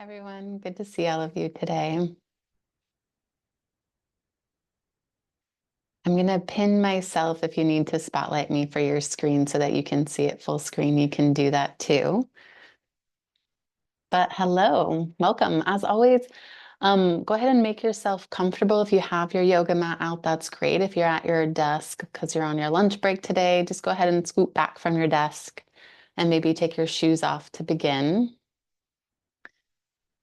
Everyone, good to see all of you today. I'm going to pin myself if you need to spotlight me for your screen so that you can see it full screen. You can do that too. But hello, welcome. As always, go ahead and make yourself comfortable. If you have your yoga mat out, that's great. If you're at your desk because you're on your lunch break today, just go ahead and scoot back from your desk and maybe take your shoes off to begin.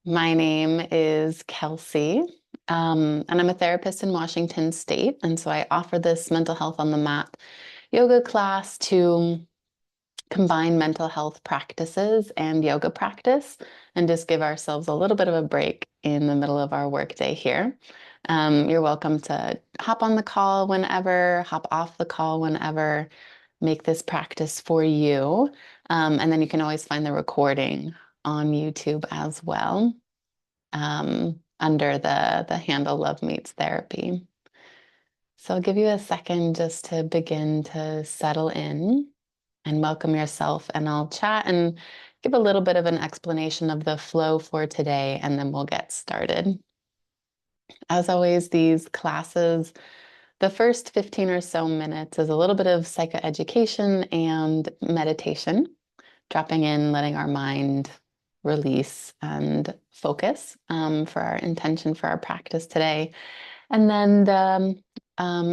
My name is Kelsey, and I'm a therapist in Washington State. And so I offer this mental health on the mat yoga class to combine mental health practices and yoga practice and just give ourselves a little bit of a break in the middle of our workday here. You're welcome to hop on the call whenever, hop off the call whenever, make this practice for you. And then you can always find the recording on YouTube as well, under the handle Love Meets Therapy. So I'll give you a second just to begin to settle in and welcome yourself, and I'll chat and give a little bit of an explanation of the flow for today, and then we'll get started. As always, these classes, the first 15 or so minutes is a little bit of psychoeducation and meditation, dropping in, letting our mind release and focus for our intention for our practice today. And then the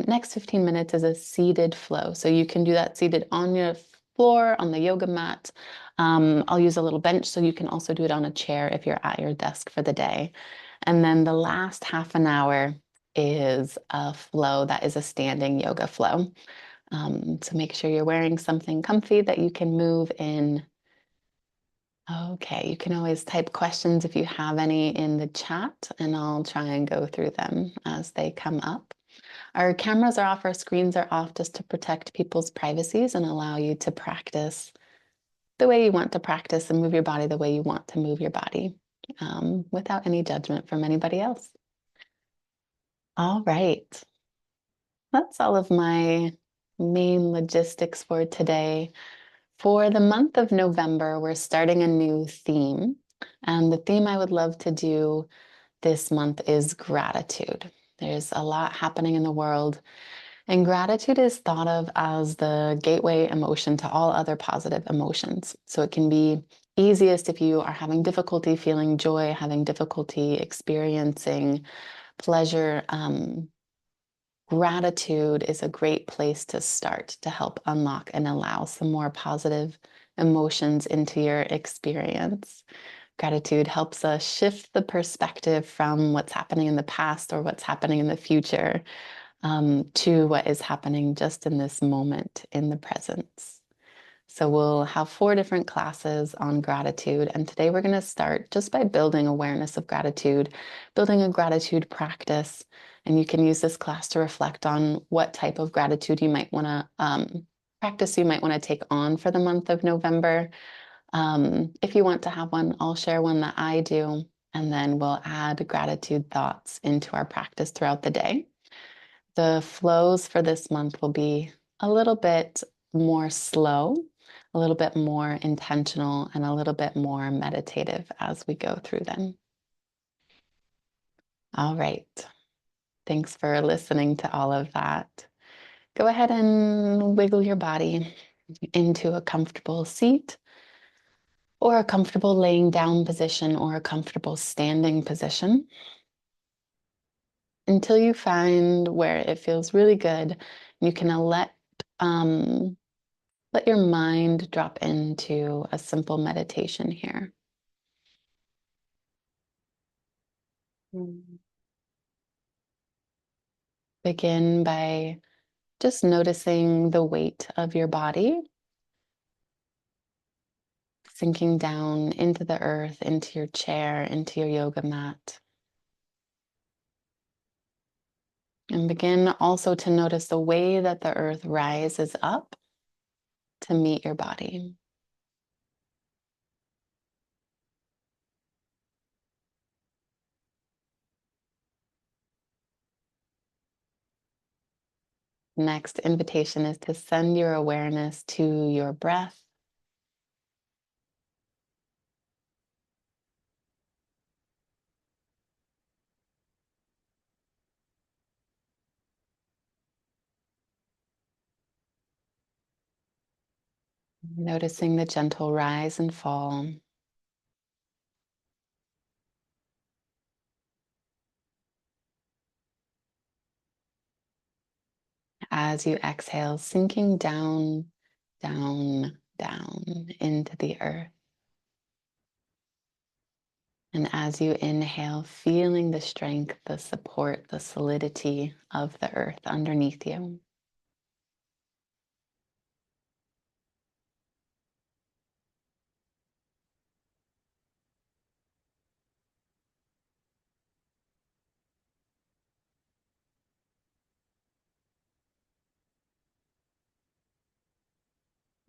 next 15 minutes is a seated flow. So you can do that seated on your floor, on the yoga mat. I'll use a little bench, so you can also do it on a chair if you're at your desk for the day. And then the last half an hour is a flow that is a standing yoga flow. So make sure you're wearing something comfy that you can move in. Okay, you can always type questions if you have any in the chat, and I'll try and go through them as they come up. Our cameras are off, our screens are off, just to protect people's privacies and allow you to practice the way you want to practice and move your body the way you want to move your body, without any judgment from anybody else. All right. That's all of my main logistics for today. For the month of November, we're starting a new theme. And the theme I would love to do this month is gratitude. There's a lot happening in the world, and gratitude is thought of as the gateway emotion to all other positive emotions. So it can be easiest if you are having difficulty feeling joy, having difficulty experiencing pleasure. Gratitude is a great place to start to help unlock and allow some more positive emotions into your experience. Gratitude helps us shift the perspective from what's happening in the past or what's happening in the future, to what is happening just in this moment in the presence. So we'll have 4 different classes on gratitude. And today we're going to start just by building awareness of gratitude, building a gratitude practice. And you can use this class to reflect on what type of gratitude you might want to practice, you might want to take on for the month of November. If you want to have one, I'll share one that I do, and then we'll add gratitude thoughts into our practice throughout the day. The flows for this month will be a little bit more slow, a little bit more intentional, and a little bit more meditative as we go through them. All right. Thanks for listening to all of that. Go ahead and wiggle your body into a comfortable seat, or a comfortable laying down position, or a comfortable standing position, until you find where it feels really good. You can let your mind drop into a simple meditation here. Begin by just noticing the weight of your body sinking down into the earth, into your chair, into your yoga mat. And begin also to notice the way that the earth rises up to meet your body. Next invitation is to send your awareness to your breath. Noticing the gentle rise and fall. As you exhale, sinking down, down, down into the earth. And as you inhale, feeling the strength, the support, the solidity of the earth underneath you.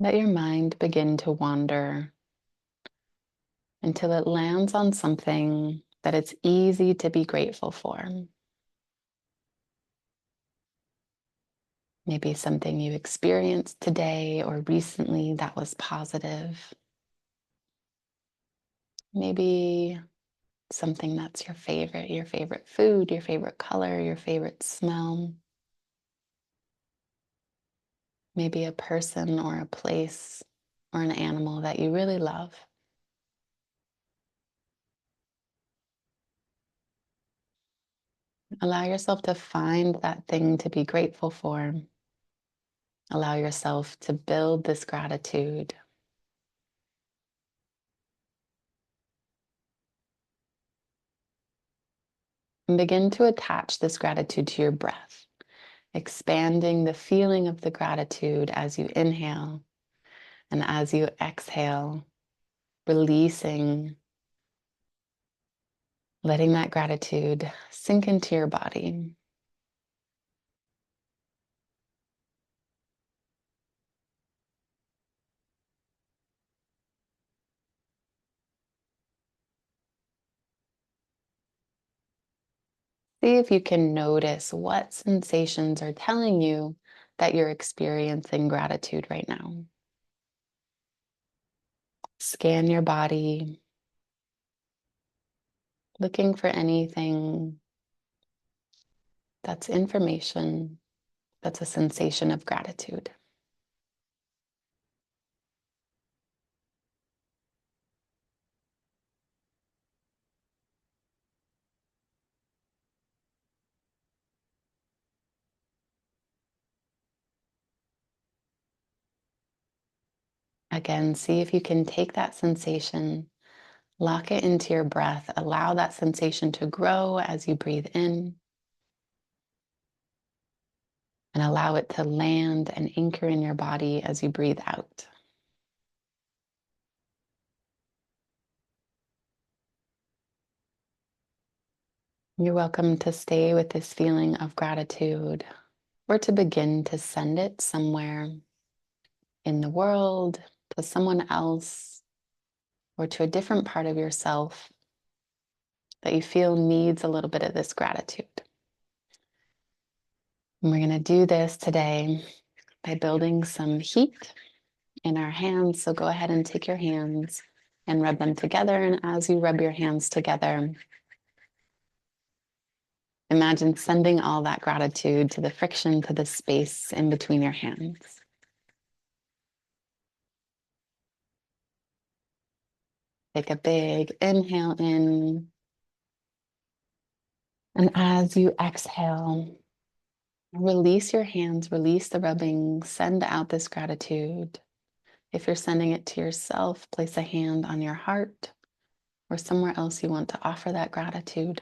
Let your mind begin to wander until it lands on something that it's easy to be grateful for. Maybe something you experienced today or recently that was positive. Maybe something that's your favorite food, your favorite color, your favorite smell. Maybe a person or a place or an animal that you really love. Allow yourself to find that thing to be grateful for. Allow yourself to build this gratitude. And begin to attach this gratitude to your breath, expanding the feeling of the gratitude as you inhale and as you exhale, releasing, letting that gratitude sink into your body. See if you can notice what sensations are telling you that you're experiencing gratitude right now. Scan your body, looking for anything that's information, that's a sensation of gratitude. Again, see if you can take that sensation, lock it into your breath, allow that sensation to grow as you breathe in, and allow it to land and anchor in your body as you breathe out. You're welcome to stay with this feeling of gratitude or to begin to send it somewhere in the world, to someone else, or to a different part of yourself that you feel needs a little bit of this gratitude. And we're going to do this today by building some heat in our hands. So go ahead and take your hands and rub them together. And as you rub your hands together, imagine sending all that gratitude to the friction, to the space in between your hands. Take a big inhale in. And as you exhale, release your hands, release the rubbing, send out this gratitude. If you're sending it to yourself, place a hand on your heart or somewhere else you want to offer that gratitude.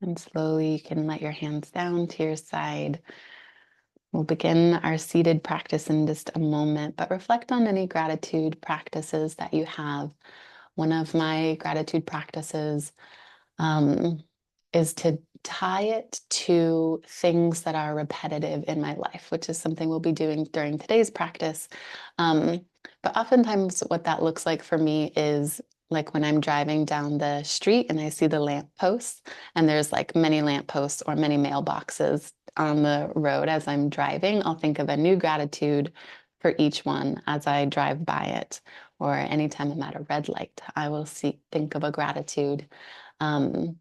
And slowly you can let your hands down to your side. We'll begin our seated practice in just a moment, but reflect on any gratitude practices that you have. One of my gratitude practices is to tie it to things that are repetitive in my life, which is something we'll be doing during today's practice. But But oftentimes, what that looks like for me is like when I'm driving down the street and I see the lamp posts, and there's like many lamp posts or many mailboxes on the road as I'm driving. I'll think of a new gratitude for each one as I drive by it, or anytime I'm at a red light, I will think of a gratitude. Um,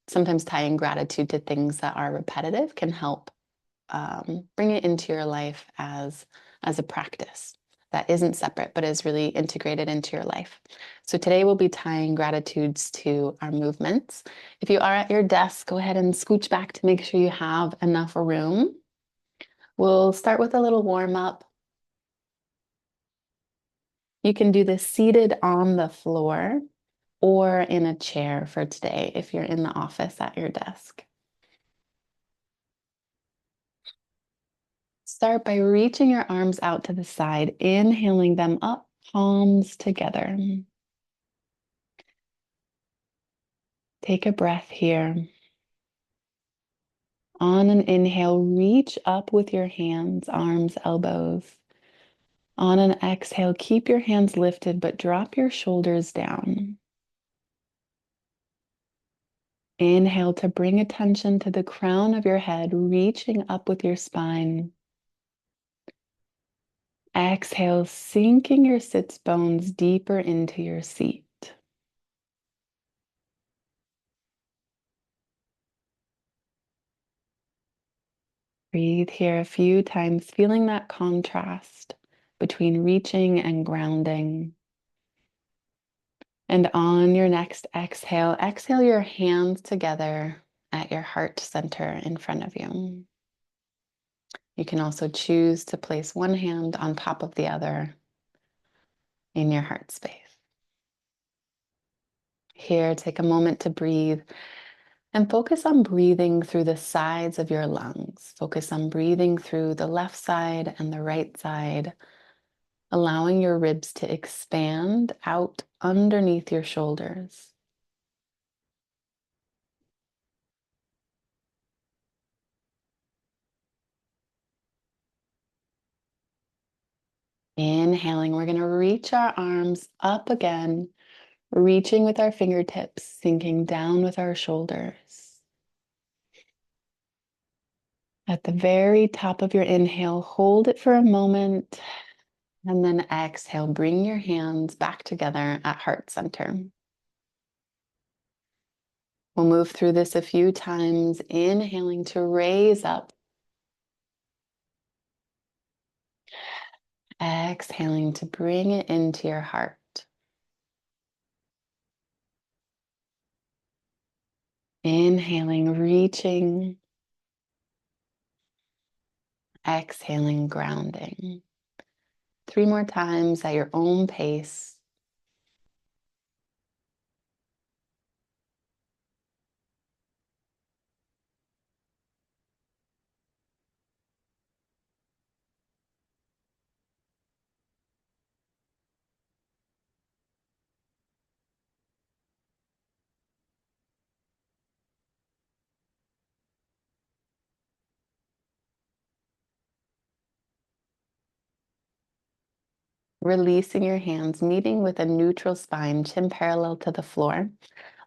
Sometimes tying gratitude to things that are repetitive can help bring it into your life as a practice that isn't separate but is really integrated into your life. So today we'll be tying gratitudes to our movements. If you are at your desk, go ahead and scooch back to make sure you have enough room. We'll start with a little warm up. You can do this seated on the floor or in a chair for today if you're in the office at your desk. Start by reaching your arms out to the side, inhaling them up, palms together. Take a breath here. On an inhale, reach up with your hands, arms, elbows. On an exhale, keep your hands lifted, but drop your shoulders down. Inhale to bring attention to the crown of your head, reaching up with your spine. Exhale, sinking your sits bones deeper into your seat. Breathe here a few times, feeling that contrast between reaching and grounding. And on your next exhale, exhale your hands together at your heart center in front of you. You can also choose to place one hand on top of the other in your heart space. Here, take a moment to breathe and focus on breathing through the sides of your lungs. Focus on breathing through the left side and the right side, allowing your ribs to expand out underneath your shoulders. Inhaling, we're going to reach our arms up again, reaching with our fingertips, sinking down with our shoulders. At the very top of your inhale, hold it for a moment, and then exhale, bring your hands back together at heart center. We'll move through this a few times, inhaling to raise up, exhaling to bring it into your heart. Inhaling, reaching, exhaling, grounding. 3 more times at your own pace. Releasing your hands, meeting with a neutral spine, chin parallel to the floor.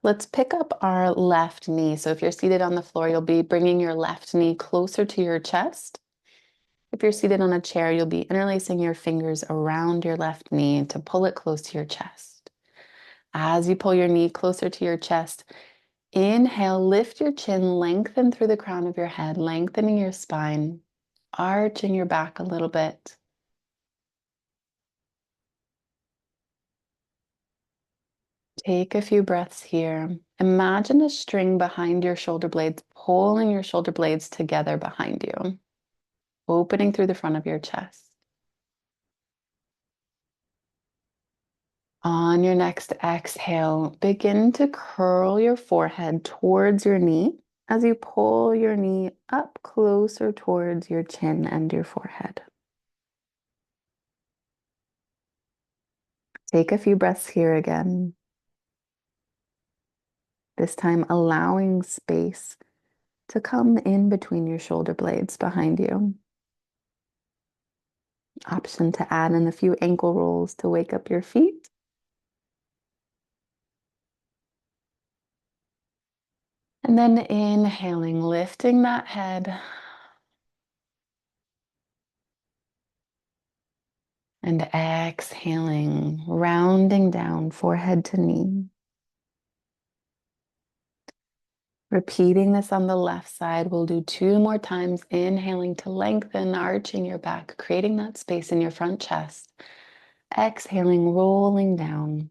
Let's pick up our left knee. So if you're seated on the floor, you'll be bringing your left knee closer to your chest. If you're seated on a chair, you'll be interlacing your fingers around your left knee to pull it close to your chest. As you pull your knee closer to your chest, inhale, lift your chin, lengthen through the crown of your head, lengthening your spine, arching your back a little bit. Take a few breaths here. Imagine a string behind your shoulder blades, pulling your shoulder blades together behind you, opening through the front of your chest. On your next exhale, begin to curl your forehead towards your knee as you pull your knee up closer towards your chin and your forehead. Take a few breaths here again. This time allowing space to come in between your shoulder blades behind you. Option to add in a few ankle rolls to wake up your feet. And then inhaling, lifting that head. And exhaling, rounding down forehead to knee. Repeating this on the left side. We'll do 2 more times. Inhaling to lengthen, arching your back, creating that space in your front chest. Exhaling, rolling down.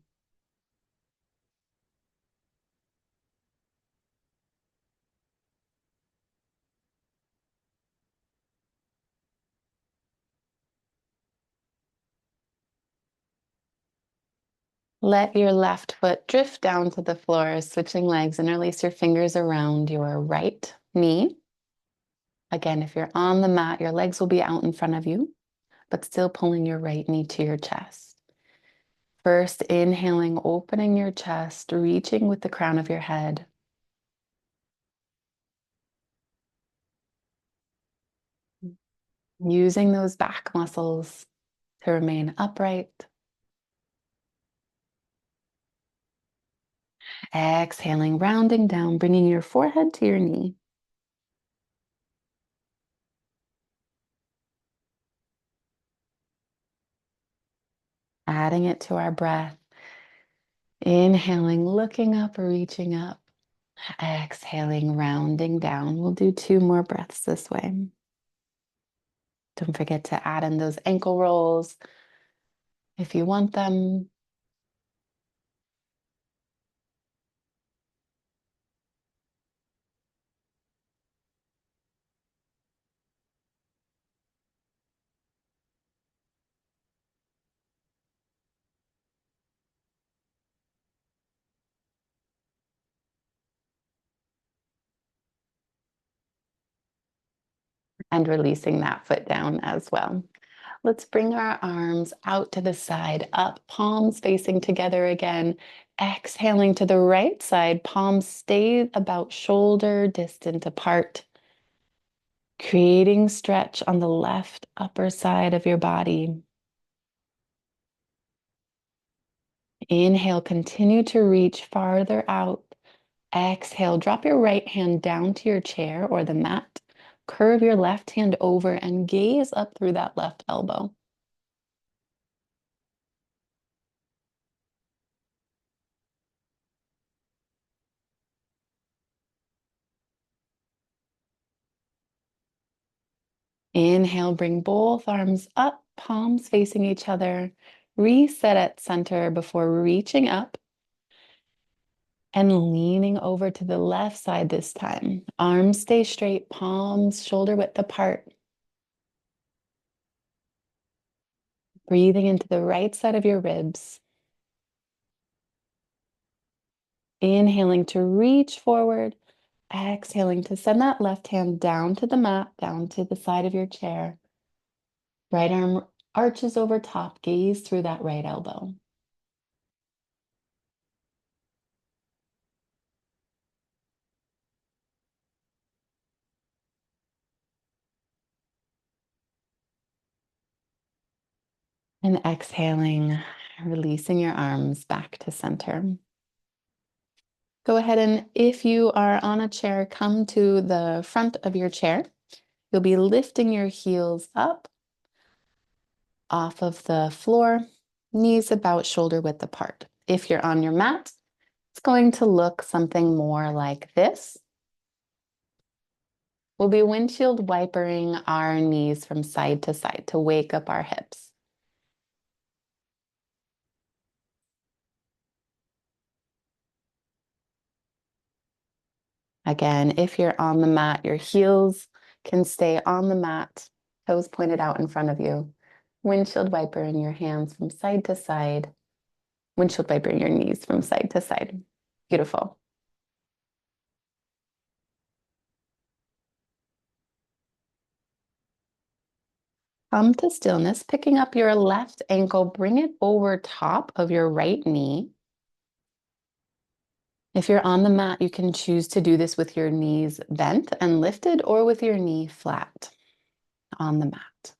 Let your left foot drift down to the floor, switching legs, interlace your fingers around your right knee. Again, if you're on the mat, your legs will be out in front of you, but still pulling your right knee to your chest. First, inhaling, opening your chest, reaching with the crown of your head. Using those back muscles to remain upright. Exhaling, rounding down, bringing your forehead to your knee. Adding it to our breath. Inhaling, looking up, reaching up. Exhaling, rounding down. We'll do 2 more breaths this way. Don't forget to add in those ankle rolls if you want them. And releasing that foot down as well. Let's bring our arms out to the side, up, palms facing together again. Exhaling to the right side, palms stay about shoulder distant apart. Creating stretch on the left upper side of your body. Inhale, continue to reach farther out. Exhale, drop your right hand down to your chair or the mat. Curve your left hand over and gaze up through that left elbow. Inhale, bring both arms up, palms facing each other. Reset at center before reaching up and leaning over to the left side this time. Arms stay straight, palms shoulder width apart. Breathing into the right side of your ribs. Inhaling to reach forward. Exhaling to send that left hand down to the mat, down to the side of your chair. Right arm arches over top, gaze through that right elbow. And exhaling, releasing your arms back to center. Go ahead and if you are on a chair, come to the front of your chair. You'll be lifting your heels up off of the floor, knees about shoulder width apart. If you're on your mat, it's going to look something more like this. We'll be windshield wipering our knees from side to side to wake up our hips. Again, if you're on the mat, your heels can stay on the mat, toes pointed out in front of you. Windshield wiper in your hands from side to side. Windshield wiper in your knees from side to side. Beautiful. Come to stillness, picking up your left ankle, bring it over top of your right knee. If you're on the mat, you can choose to do this with your knees bent and lifted or with your knee flat on the mat.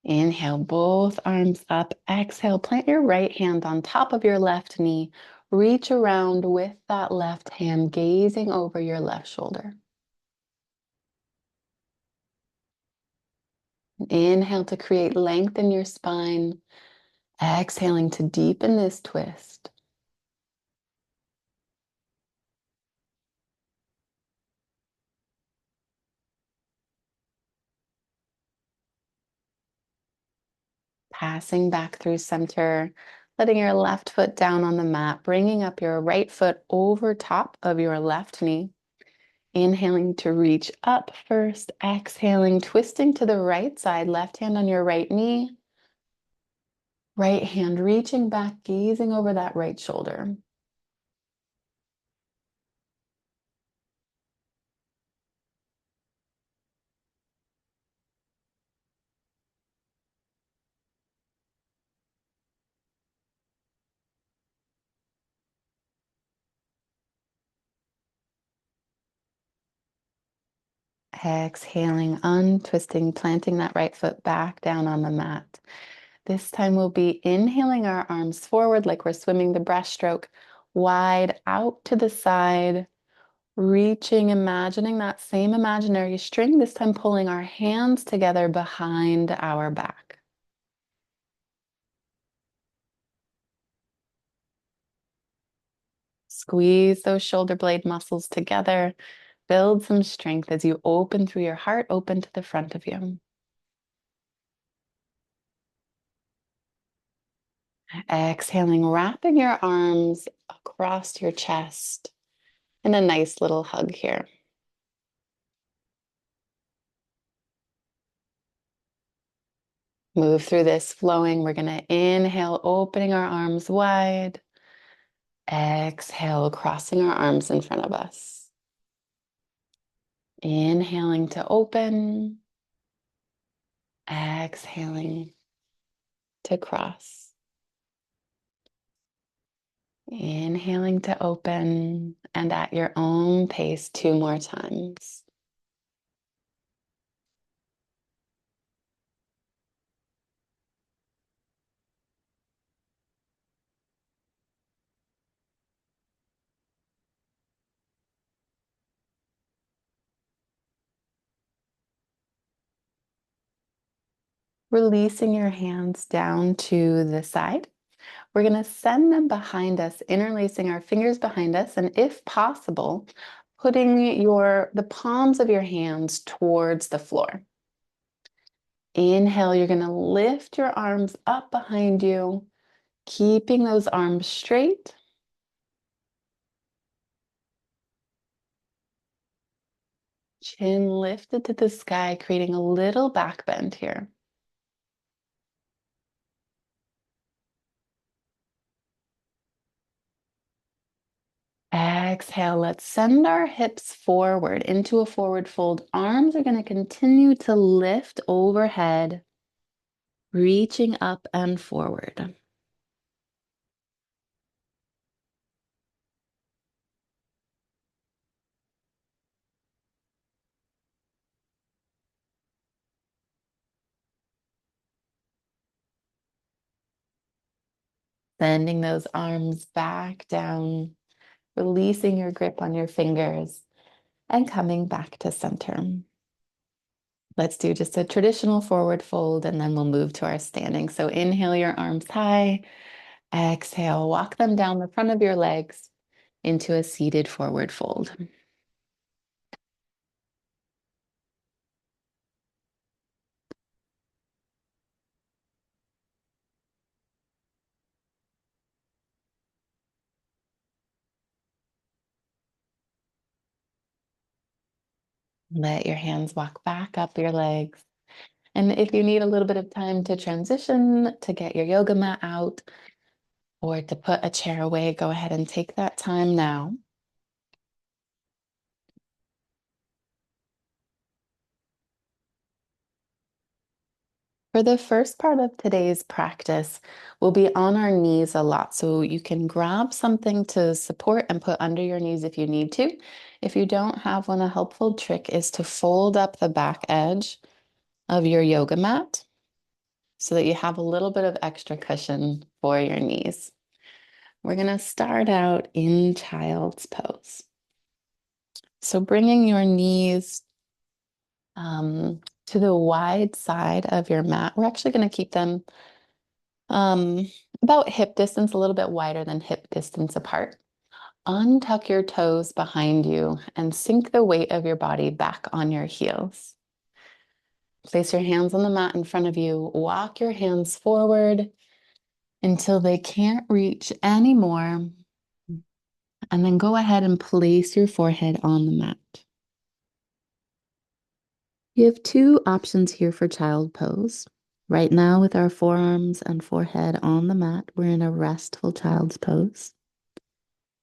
Inhale, both arms up. Exhale, plant your right hand on top of your left knee. Reach around with that left hand, gazing over your left shoulder. Inhale to create length in your spine. Exhaling to deepen this twist. Passing back through center, letting your left foot down on the mat, bringing up your right foot over top of your left knee. Inhaling to reach up first, exhaling, twisting to the right side, left hand on your right knee, right hand reaching back, gazing over that right shoulder. Exhaling, untwisting, planting that right foot back down on the mat. This time we'll be inhaling our arms forward like we're swimming the breaststroke, wide out to the side, reaching, imagining that same imaginary string, this time pulling our hands together behind our back. Squeeze those shoulder blade muscles together. Build some strength as you open through your heart, open to the front of you. Exhaling, wrapping your arms across your chest in a nice little hug here. Move through this flowing. We're going to inhale, opening our arms wide. Exhale, crossing our arms in front of us. Inhaling to open. Exhaling to cross. Inhaling to open, and at your own pace, 2 more times. Releasing your hands down to the side. We're going to send them behind us, interlacing our fingers behind us, and if possible, putting the palms of your hands towards the floor. Inhale, you're going to lift your arms up behind you, keeping those arms straight. Chin lifted to the sky, creating a little back bend here. Exhale, let's send our hips forward into a forward fold. Arms are going to continue to lift overhead, reaching up and forward. Sending those arms back down, releasing your grip on your fingers, and coming back to center. Let's do just a traditional forward fold, and then we'll move to our standing. So inhale your arms high. Exhale, walk them down the front of your legs into a seated forward fold. Let your hands walk back up your legs. And if you need a little bit of time to transition, to get your yoga mat out, or to put a chair away, go ahead and take that time now. For the first part of today's practice, we'll be on our knees a lot. So you can grab something to support and put under your knees if you need to. If you don't have one, a helpful trick is to fold up the back edge of your yoga mat. so that you have a little bit of extra cushion for your knees. We're going to start out in child's pose. So bringing your knees to the wide side of your mat. We're actually going to keep them about hip distance, a little bit wider than hip distance apart. Untuck your toes behind you and sink the weight of your body back on your heels. Place your hands on the mat in front of you. Walk your hands forward until they can't reach anymore. And then go ahead and place your forehead on the mat. You have two options here for child pose. Right now, with our forearms and forehead on the mat, we're in a restful child's pose.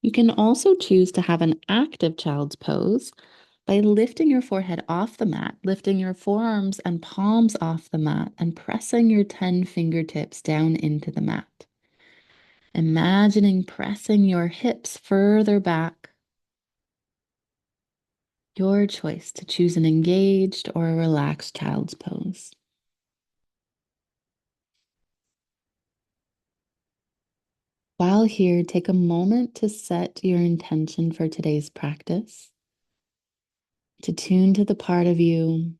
You can also choose to have an active child's pose by lifting your forehead off the mat, lifting your forearms and palms off the mat, and pressing your 10 fingertips down into the mat. Imagining pressing your hips further back. Your choice to choose an engaged or a relaxed child's pose. While here, take a moment to set your intention for today's practice, to tune to the part of you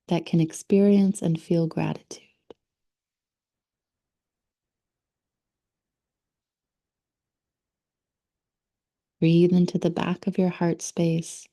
that can experience and feel gratitude. Breathe into the back of your heart space.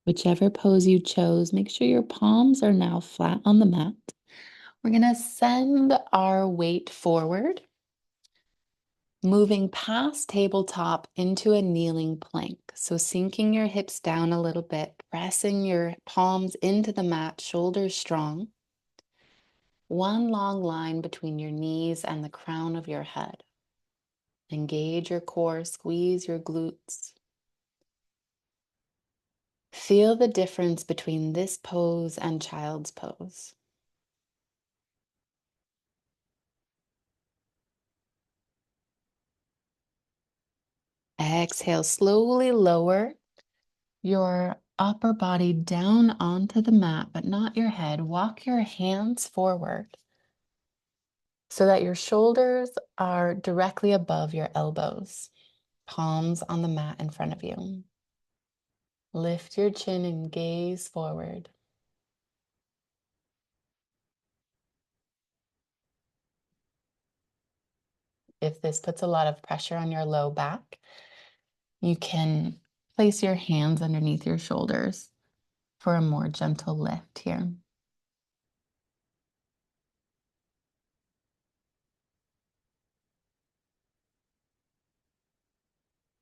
Whichever pose you chose, make sure your palms are now flat on the mat. We're going to send our weight forward, moving past tabletop into a kneeling plank. So sinking your hips down a little bit, pressing your palms into the mat, shoulders strong. One long line between your knees and the crown of your head. Engage your core, squeeze your glutes. Feel the difference between this pose and child's pose. Exhale, slowly lower your upper body down onto the mat, but not your head. Walk your hands forward so that your shoulders are directly above your elbows, palms on the mat in front of you. Lift your chin and gaze forward. If this puts a lot of pressure on your low back, you can place your hands underneath your shoulders for a more gentle lift here.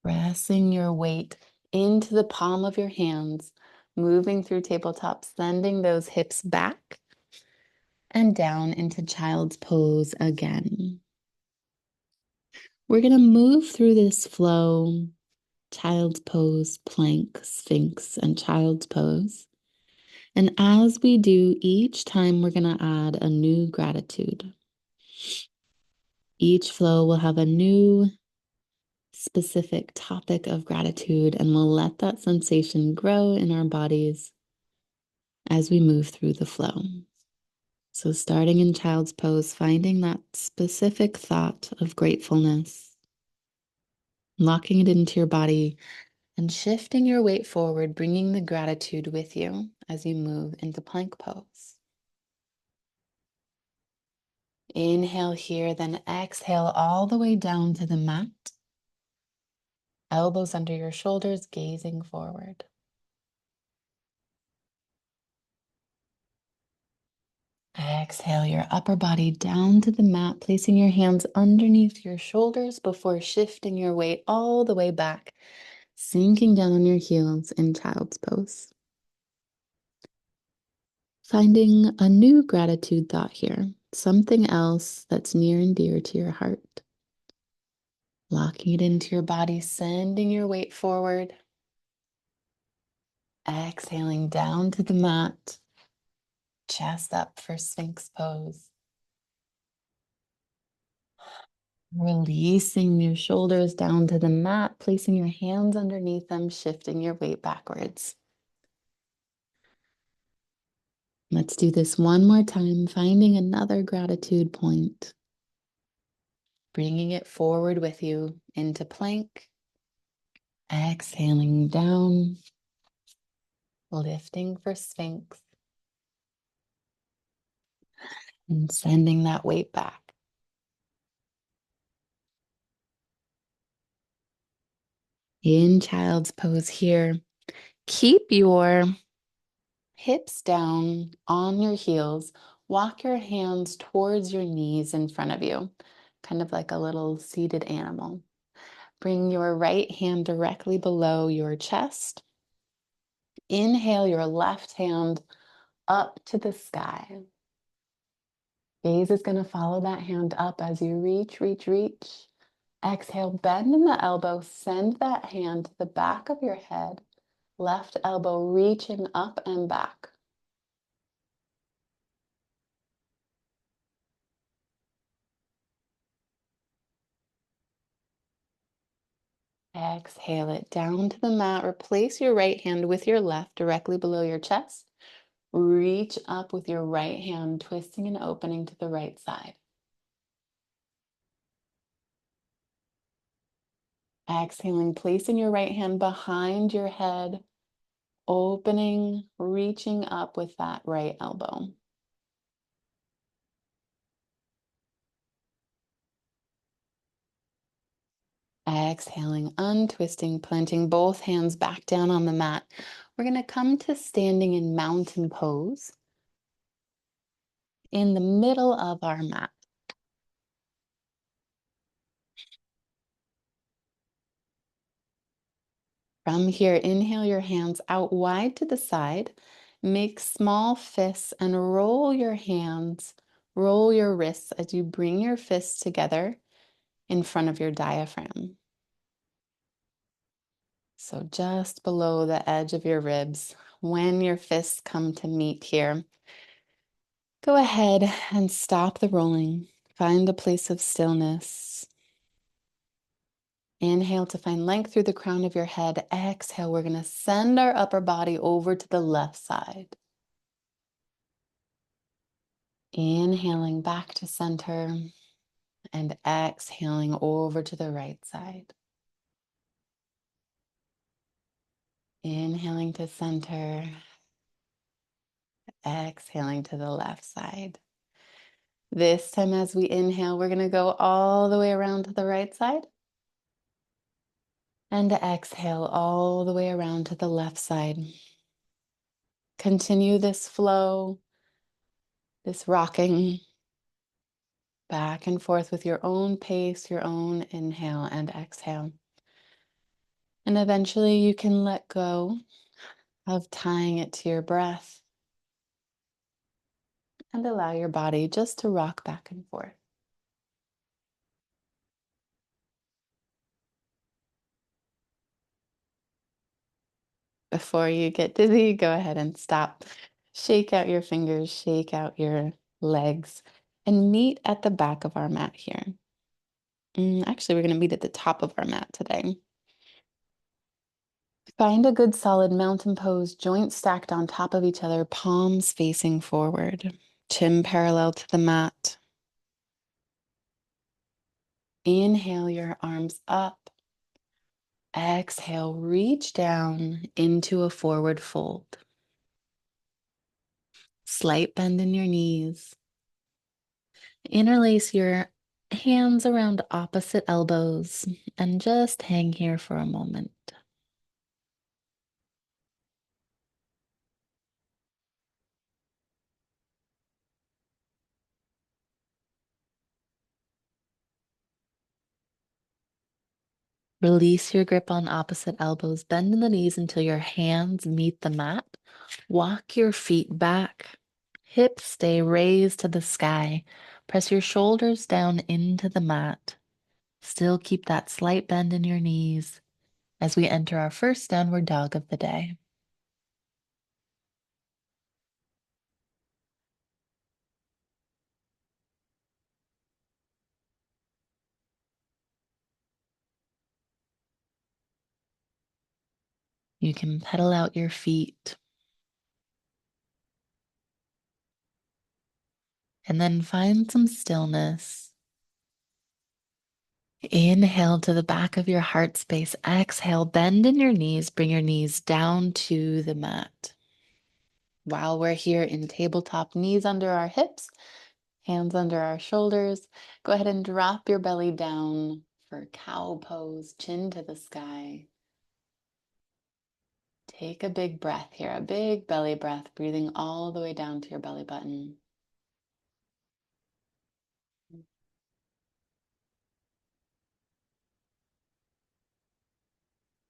Pressing your weight into the palm of your hands, moving through tabletop, sending those hips back and down into child's pose again. We're going to move through this flow, child's pose, plank, sphinx, and child's pose. And as we do, each time we're going to add a new gratitude. Each flow will have a new specific topic of gratitude, and we'll let that sensation grow in our bodies as we move through the flow. So starting in child's pose, finding that specific thought of gratefulness, locking it into your body and shifting your weight forward, bringing the gratitude with you as you move into plank pose. Inhale here, then exhale all the way down to the mat. Elbows under your shoulders, gazing forward. Exhale your upper body down to the mat, placing your hands underneath your shoulders before shifting your weight all the way back, sinking down on your heels in child's pose. Finding a new gratitude thought here, something else that's near and dear to your heart. Locking it into your body, sending your weight forward. Exhaling down to the mat. Chest up for Sphinx pose. Releasing your shoulders down to the mat, placing your hands underneath them, shifting your weight backwards. Let's do this one more time, finding another gratitude point. Bringing it forward with you into plank. Exhaling down. Lifting for Sphinx. And sending that weight back. In child's pose here, keep your hips down on your heels. Walk your hands towards your knees in front of you, kind of like a little seated animal. Bring your right hand directly below your chest. Inhale your left hand up to the sky. Gaze is going to follow that hand up as you reach, reach, reach. Exhale, bend in the elbow, send that hand to the back of your head. Left elbow reaching up and back. Exhale it down to the mat. Replace your right hand with your left directly below your chest. Reach up with your right hand, twisting and opening to the right side. Exhaling, placing your right hand behind your head, opening, reaching up with that right elbow. Exhaling, untwisting, planting both hands back down on the mat. We're going to come to standing in mountain pose in the middle of our mat. From here, inhale your hands out wide to the side. Make small fists and roll your hands, roll your wrists as you bring your fists together in front of your diaphragm. So just below the edge of your ribs, when your fists come to meet here, go ahead and stop the rolling. Find a place of stillness. Inhale to find length through the crown of your head. Exhale, we're going to send our upper body over to the left side. Inhaling back to center and exhaling over to the right side. Inhaling to center, exhaling to the left side. This time as we inhale, we're going to go all the way around to the right side. And exhale all the way around to the left side. Continue this flow, this rocking back and forth with your own pace, your own inhale and exhale. And eventually you can let go of tying it to your breath and allow your body just to rock back and forth. Before you get dizzy, go ahead and stop. Shake out your fingers, shake out your legs, and meet at the back of our mat here. Actually, we're going to meet at the top of our mat today. Find a good solid mountain pose, joints stacked on top of each other, palms facing forward, chin parallel to the mat. Inhale your arms up. Exhale, reach down into a forward fold. Slight bend in your knees. Interlace your hands around opposite elbows and just hang here for a moment. Release your grip on opposite elbows. Bend in the knees until your hands meet the mat. Walk your feet back. Hips stay raised to the sky. Press your shoulders down into the mat. Still keep that slight bend in your knees as we enter our first downward dog of the day. You can pedal out your feet and then find some stillness. Inhale to the back of your heart space. Exhale, bend in your knees. Bring your knees down to the mat. While we're here in tabletop, knees under our hips, hands under our shoulders, go ahead and drop your belly down for cow pose, chin to the sky. Take a big breath here, a big belly breath, breathing all the way down to your belly button.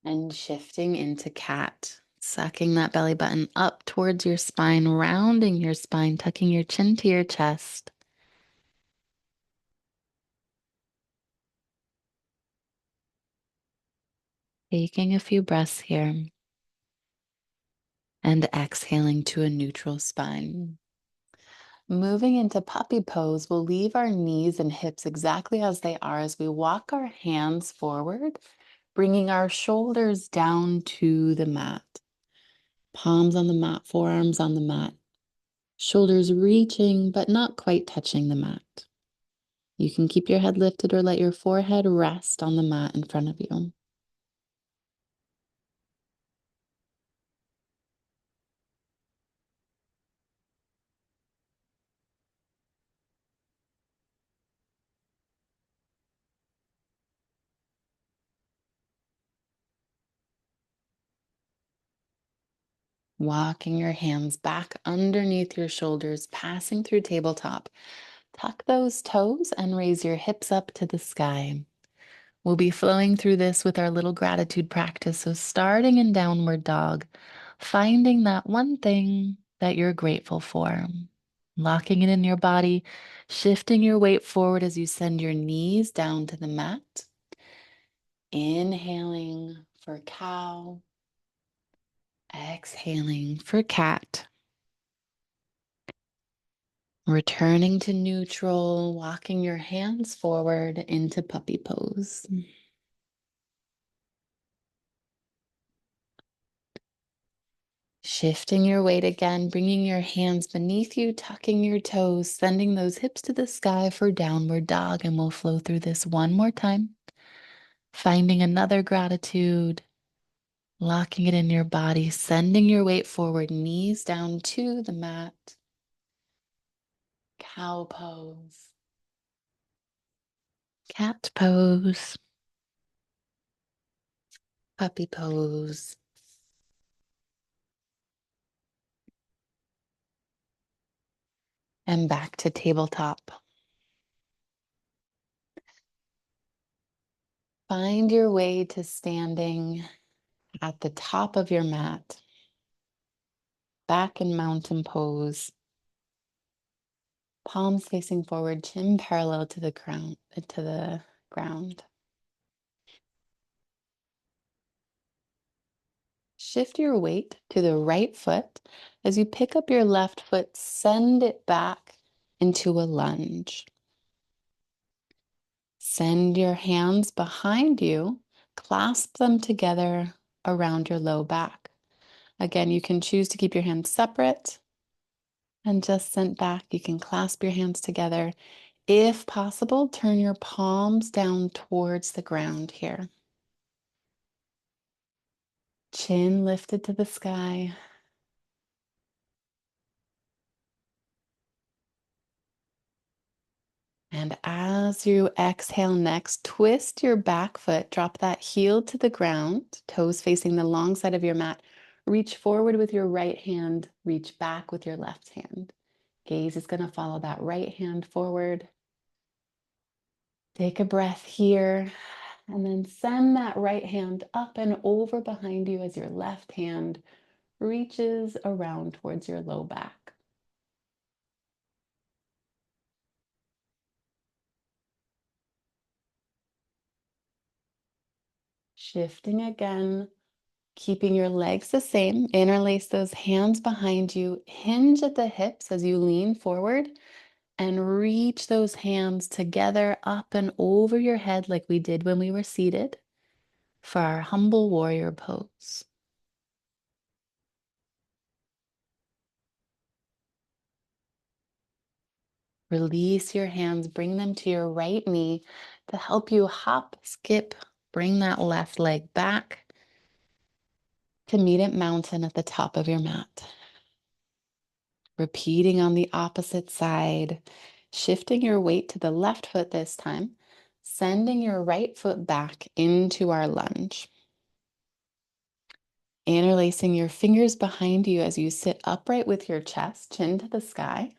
And shifting into cat, sucking that belly button up towards your spine, rounding your spine, tucking your chin to your chest. Taking a few breaths here and exhaling to a neutral spine. Moving into puppy pose, we'll leave our knees and hips exactly as they are as we walk our hands forward, bringing our shoulders down to the mat. Palms on the mat, forearms on the mat, shoulders reaching but not quite touching the mat. You can keep your head lifted or let your forehead rest on the mat in front of you. Walking your hands back underneath your shoulders, passing through tabletop. Tuck those toes and raise your hips up to the sky. We'll be flowing through this with our little gratitude practice. So, starting in downward dog, finding that one thing that you're grateful for, locking it in your body, shifting your weight forward as you send your knees down to the mat. Inhaling for cow, exhaling for cat. Returning to neutral, walking your hands forward into puppy pose. Shifting your weight again, bringing your hands beneath you, tucking your toes, sending those hips to the sky for downward dog. And we'll flow through this one more time. Finding another gratitude, locking it in your body, sending your weight forward, knees down to the mat. Cow pose, cat pose, puppy pose, and back to tabletop. Find your way to standing at the top of your mat, back in mountain pose, palms facing forward, chin parallel to the ground. Shift your weight to the right foot. As you pick up your left foot, send it back into a lunge. Send your hands behind you, clasp them together around your low back. Again, you can choose to keep your hands separate and just sent back. You can clasp your hands together. If possible, turn your palms down towards the ground here. Chin lifted to the sky. And as you exhale next, twist your back foot, drop that heel to the ground, toes facing the long side of your mat. Reach forward with your right hand, reach back with your left hand. Gaze is going to follow that right hand forward. Take a breath here, and then send that right hand up and over behind you as your left hand reaches around towards your low back. Shifting again, keeping your legs the same. Interlace those hands behind you. Hinge at the hips as you lean forward and reach those hands together up and over your head like we did when we were seated for our humble warrior pose. Release your hands, bring them to your right knee to help you hop, skip, bring that left leg back to meet at mountain at the top of your mat. Repeating on the opposite side, shifting your weight to the left foot this time, sending your right foot back into our lunge. Interlacing your fingers behind you as you sit upright with your chest, chin to the sky.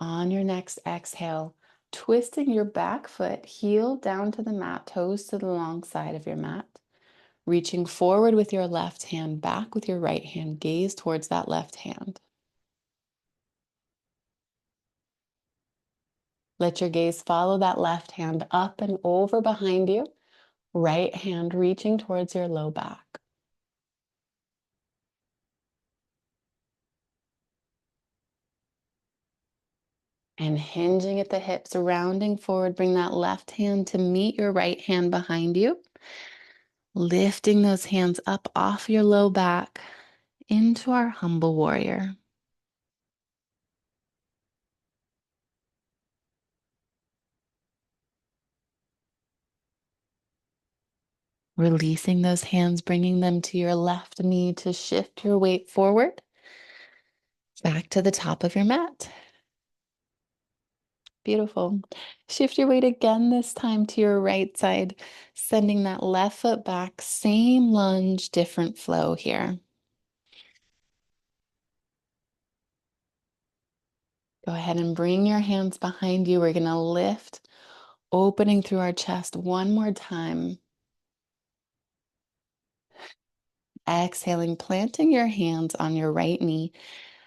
On your next exhale, twisting your back foot, heel down to the mat, toes to the long side of your mat. Reaching forward with your left hand, back with your right hand, gaze towards that left hand. Let your gaze follow that left hand up and over behind you. Right hand reaching towards your low back. And hinging at the hips, rounding forward, bring that left hand to meet your right hand behind you. Lifting those hands up off your low back into our humble warrior. Releasing those hands, bringing them to your left knee to shift your weight forward, back to the top of your mat. Beautiful. Shift your weight again, this time to your right side, sending that left foot back. Same lunge, different flow here. Go ahead and bring your hands behind you. We're going to lift, opening through our chest one more time. Exhaling, planting your hands on your right knee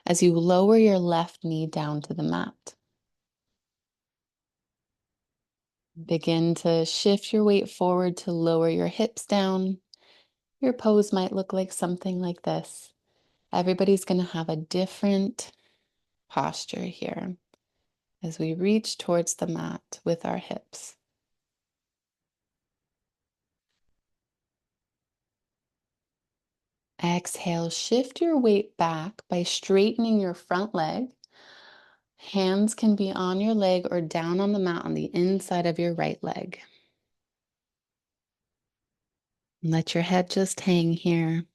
as you lower your left knee down to the mat. Begin to shift your weight forward to lower your hips down. Your pose might look like something like this. Everybody's going to have a different posture here as we reach towards the mat with our hips. Exhale, shift your weight back by straightening your front leg. Hands can be on your leg or down on the mat on the inside of your right leg. Let your head just hang here.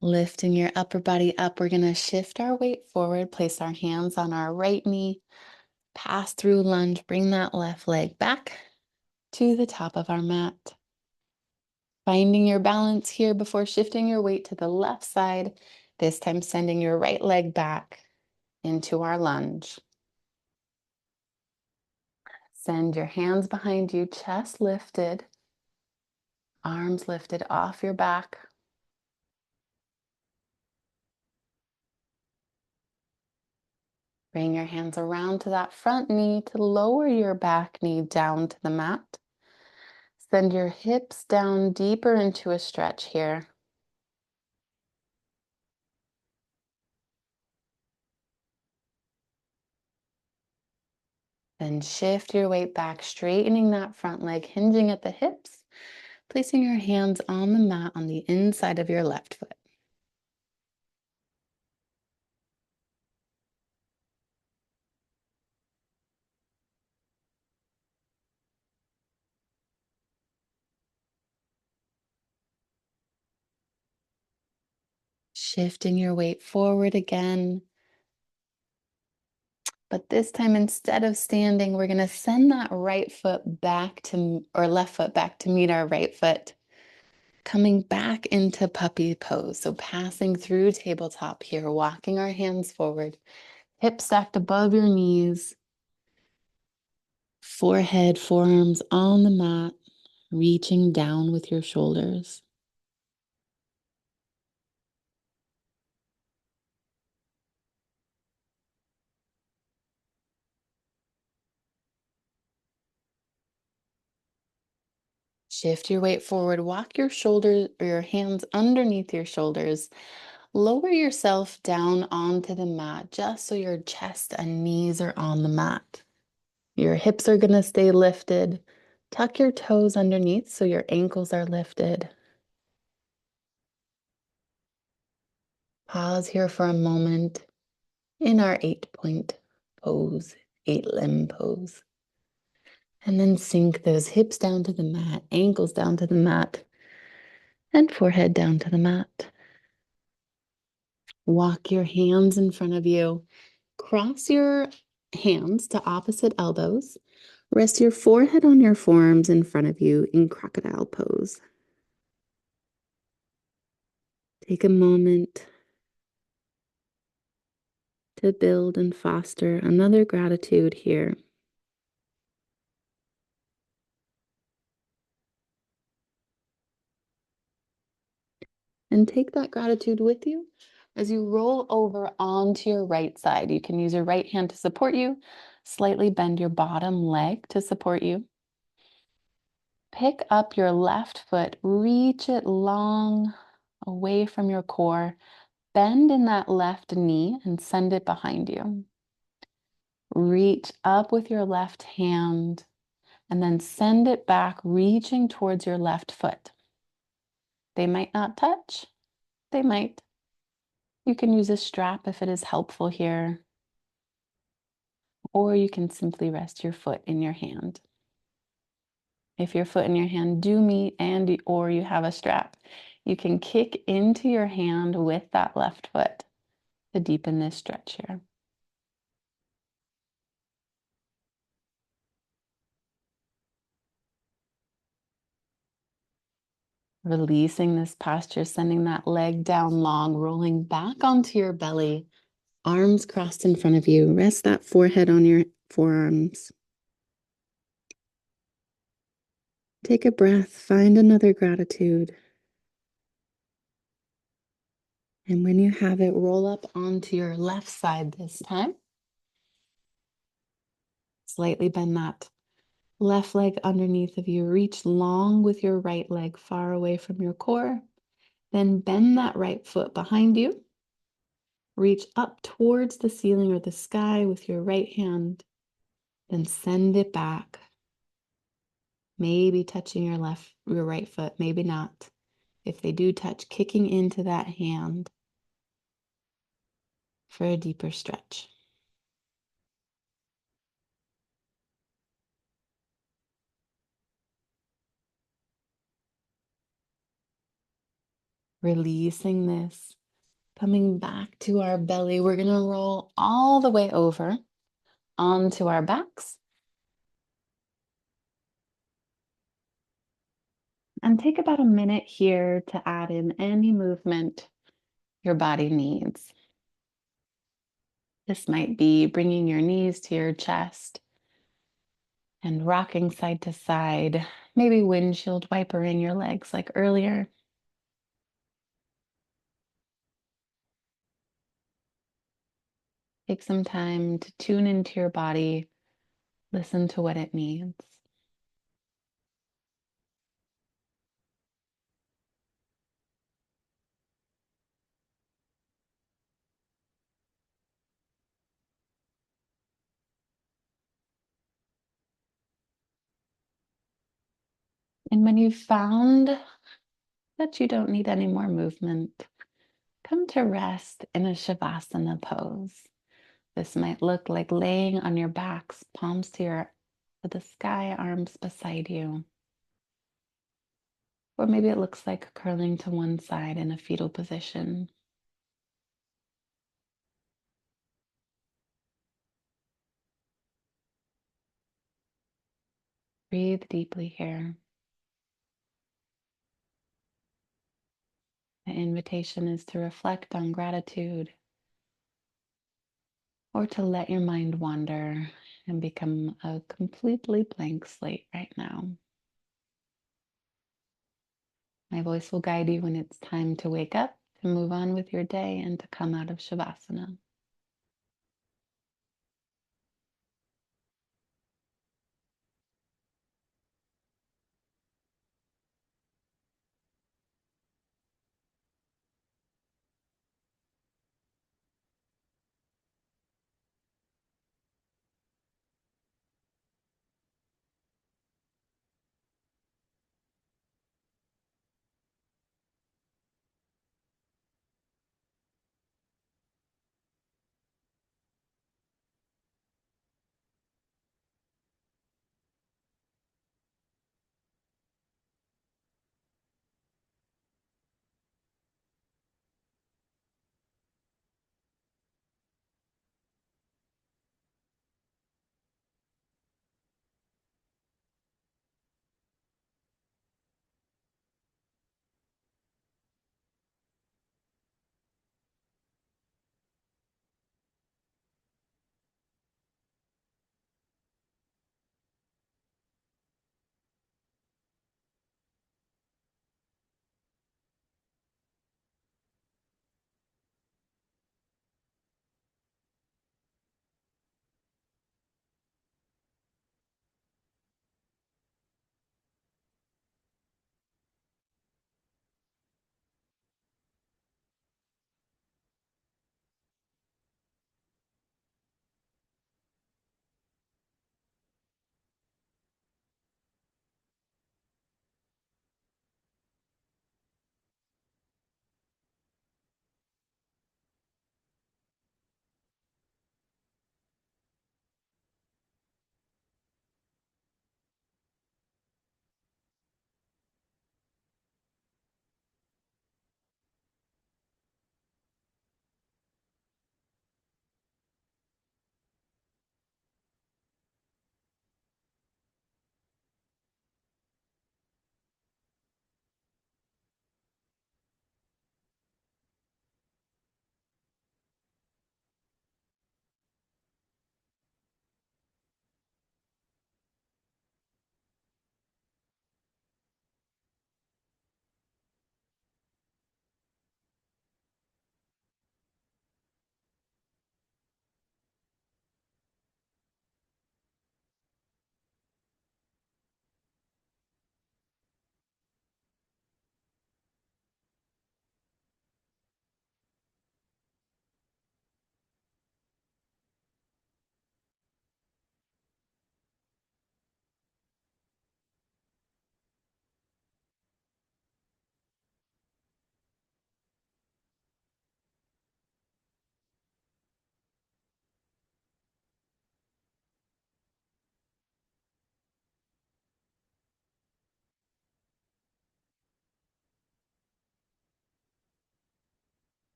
Lifting your upper body up, we're going to shift our weight forward, place our hands on our right knee, pass through lunge, bring that left leg back to the top of our mat. Finding your balance here before shifting your weight to the left side, this time sending your right leg back into our lunge. Send your hands behind you, chest lifted, arms lifted off your back. Bring your hands around to that front knee to lower your back knee down to the mat. Send your hips down deeper into a stretch here. Then shift your weight back, straightening that front leg, hinging at the hips, placing your hands on the mat on the inside of your left foot. Shifting your weight forward again. But this time, instead of standing, we're going to send that right foot back to, or left foot back to meet our right foot. Coming back into puppy pose. So passing through tabletop here, walking our hands forward, hips stacked above your knees, forehead, forearms on the mat, reaching down with your shoulders. Shift your weight forward, walk your shoulders or your hands underneath your shoulders. Lower yourself down onto the mat just so your chest and knees are on the mat. Your hips are going to stay lifted. Tuck your toes underneath so your ankles are lifted. Pause here for a moment in our 8-point pose, 8-limb pose. And then sink those hips down to the mat, ankles down to the mat, and forehead down to the mat. Walk your hands in front of you. Cross your hands to opposite elbows. Rest your forehead on your forearms in front of you in crocodile pose. Take a moment to build and foster another gratitude here. And take that gratitude with you as you roll over onto your right side. You can use your right hand to support you, slightly bend your bottom leg to support you. Pick up your left foot, reach it long away from your core. Bend in that left knee and send it behind you. Reach up with your left hand and then send it back, reaching towards your left foot. They might not touch, they might. You can use a strap if it is helpful here, or you can simply rest your foot in your hand. If your foot and your hand do meet or you have a strap, you can kick into your hand with that left foot to deepen this stretch here. Releasing this posture, sending that leg down long, rolling back onto your belly, arms crossed in front of you. Rest that forehead on your forearms. Take a breath, find another gratitude. And when you have it, roll up onto your left side this time. Slightly bend that left leg underneath of you. Reach long with your right leg far away from your core. Then bend that right foot behind you. Reach up towards the ceiling or the sky with your right hand. Then send it back. Maybe touching your right foot, maybe not. If they do touch, kicking into that hand for a deeper stretch. Releasing this, coming back to our belly. We're going to roll all the way over onto our backs. And take about a minute here to add in any movement your body needs. This might be bringing your knees to your chest and rocking side to side, maybe windshield wipering your legs like earlier. Take some time to tune into your body, listen to what it needs. And when you've found that you don't need any more movement, come to rest in a Shavasana pose. This might look like laying on your backs, palms to the sky, arms beside you. Or maybe it looks like curling to one side in a fetal position. Breathe deeply here. The invitation is to reflect on gratitude or to let your mind wander and become a completely blank slate right now. My voice will guide you when it's time to wake up, to move on with your day, and to come out of Shavasana.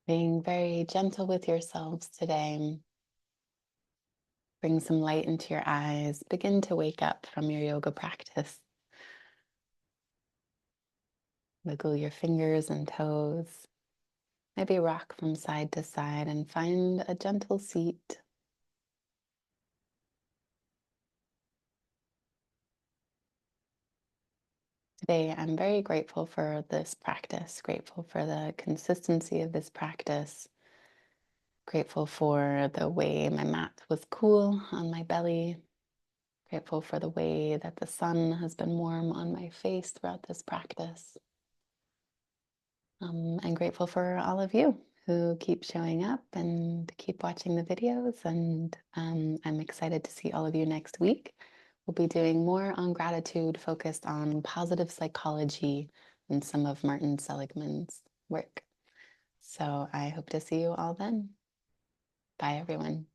Being very gentle with yourselves today. Bring some light into your eyes. Begin to wake up from your yoga practice. Wiggle your fingers and toes. Maybe rock from side to side and find a gentle seat. Today, I'm very grateful for this practice, grateful for the consistency of this practice, grateful for the way my mat was cool on my belly, grateful for the way that the sun has been warm on my face throughout this practice. And grateful for all of you who keep showing up and keep watching the videos. And I'm excited to see all of you next week. We'll be doing more on gratitude, focused on positive psychology and some of Martin Seligman's work. So I hope to see you all then. Bye, everyone.